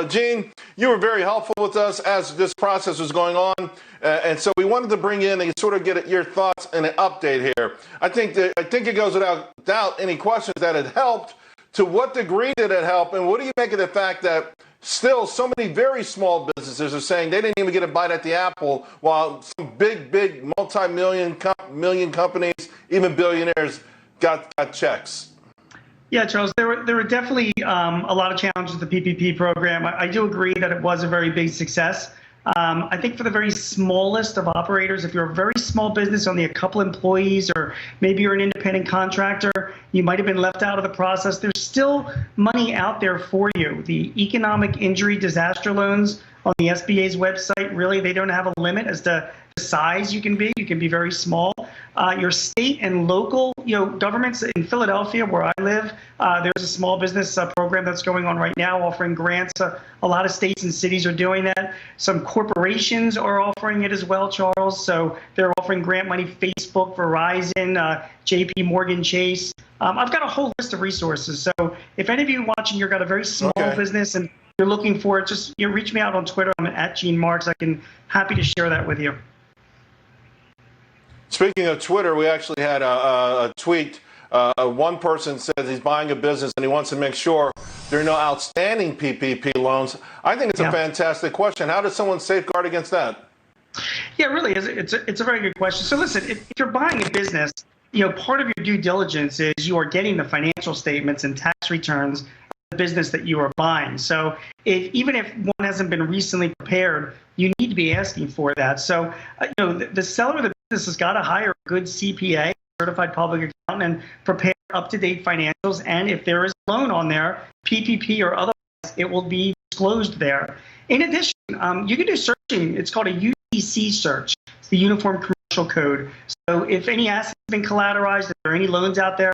Gene, you were very helpful with us as this process was going on, and so we wanted to bring in and sort of get your thoughts and an update here. I think it goes without doubt any questions that it helped. To what degree did it help, and what do you make of the fact that still so many very small businesses are saying they didn't even get a bite at the apple, while some big multi-million companies, even billionaires, got checks? Yeah, Charles, there were definitely a lot of challenges with the PPP program. I do agree that it was a very big success. I think for the very smallest of operators, if you're a very small business, only a couple employees, or maybe you're an independent contractor, you might have been left out of the process. There's still money out there for you. The economic injury disaster loans on the SBA's website, really, they don't have a limit as to the size you can be. You can be very small. Your state and local, governments in Philadelphia, where I live, there's a small business program that's going on right now, offering grants. A lot of states and cities are doing that. Some corporations are offering it as well, Charles. So they're offering grant money. Facebook, Verizon, JP Morgan Chase. I've got a whole list of resources. So if any of you watching, you've got a very small business and you're looking for it, just reach me out on Twitter. I'm at Gene Marks. Happy to share that with you. Speaking of Twitter, we actually had a tweet. One person says he's buying a business and he wants to make sure there are no outstanding PPP loans. I think it's a fantastic question. How does someone safeguard against that? Yeah, it really is. It's a very good question. So listen, if you're buying a business, part of your due diligence is you are getting the financial statements and tax returns of the business that you are buying. So even if one hasn't been recently prepared, you need to be asking for that. So, the seller of the business has got to hire a good CPA, certified public accountant, and prepare up-to-date financials. And if there is a loan on there, PPP or otherwise, it will be disclosed there. In addition, you can do searching. It's called a UCC search. It's the Uniform Commercial Code. So if any assets have been collateralized, if there are any loans out there,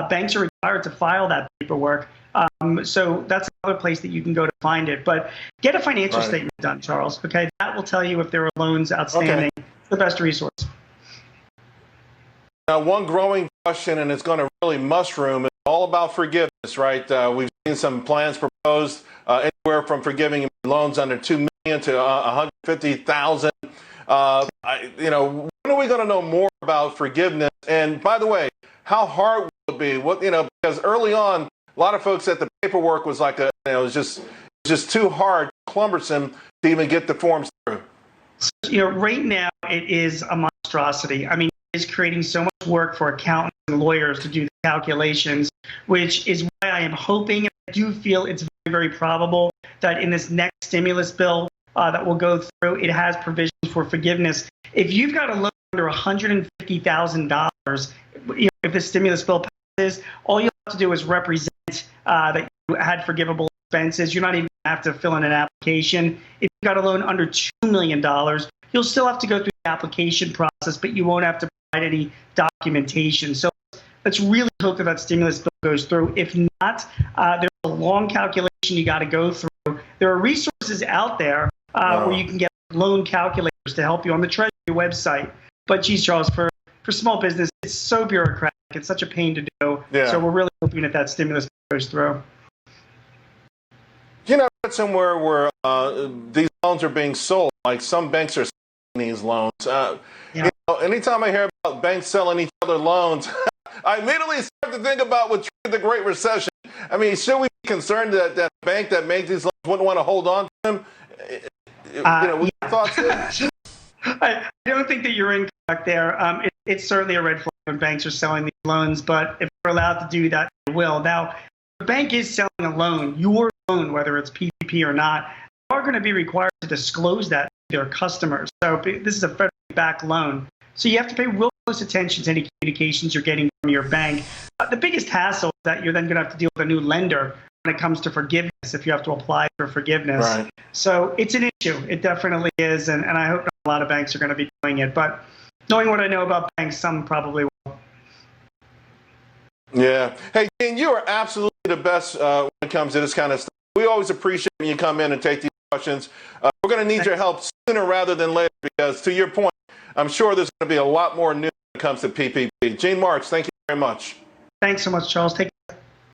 banks are required to file that paperwork. So that's another place that you can go to find it. But get a financial statement done, Charles. Okay, that will tell you if there are loans outstanding. It's the best resource. Now, one growing question, and it's going to really mushroom, is all about forgiveness, right? We've seen some plans proposed anywhere from forgiving loans under $2 million to $150,000. When are we going to know more about forgiveness? And by the way, how hard will it be? Because early on, a lot of folks said the paperwork was like it was just too hard, cumbersome to even get the forms through. Right now it is a monstrosity. I mean, it is creating so much work for accountants and lawyers to do the calculations, which is why I am hoping, and I do feel it's very, very probable that in this next stimulus bill that will go through, it has provisions for forgiveness. If you've got a loan under $150,000, if the stimulus bill passes, all you have to do is represent that you had forgivable expenses. You're not even going to have to fill in an application. If you've got a loan under $2 million, you'll still have to go through the application process, but you won't have to provide any documentation. So let's really hope that stimulus bill goes through. If not, there's a long calculation you got to go through. There are resources out there where you can get loan calculators to help you on the Treasury website. But geez, Charles, for small business, it's so bureaucratic. It's such a pain to do. Yeah. So we're really hoping that stimulus goes through. I read somewhere where these loans are being sold. Like some banks are selling these loans. Anytime I hear about banks selling each other loans, I immediately start to think about what triggered the Great Recession. I mean, should we be concerned that that bank that made these loans wouldn't want to hold on to them? What your thoughts there? I don't think that you're incorrect there. It's certainly a red flag when banks are selling these loans, but if they're allowed to do that, they will. Now, the bank is selling a loan, your loan, whether it's PPP or not, they are going to be required to disclose that to their customers. So this is a federally backed loan. So you have to pay real close attention to any communications you're getting from your bank. The biggest hassle is that you're then going to have to deal with a new lender when it comes to forgiveness, if you have to apply for forgiveness. Right. So it's an issue. It definitely is. And I hope not a lot of banks are going to be doing it. But knowing what I know about banks, some probably will. Yeah. Hey, Gene, you are absolutely the best when it comes to this kind of stuff. We always appreciate when you come in and take these questions. We're going to need your help sooner rather than later because, to your point, I'm sure there's going to be a lot more news when it comes to PPP. Gene Marks, thank you very much. Thanks so much, Charles. Take care.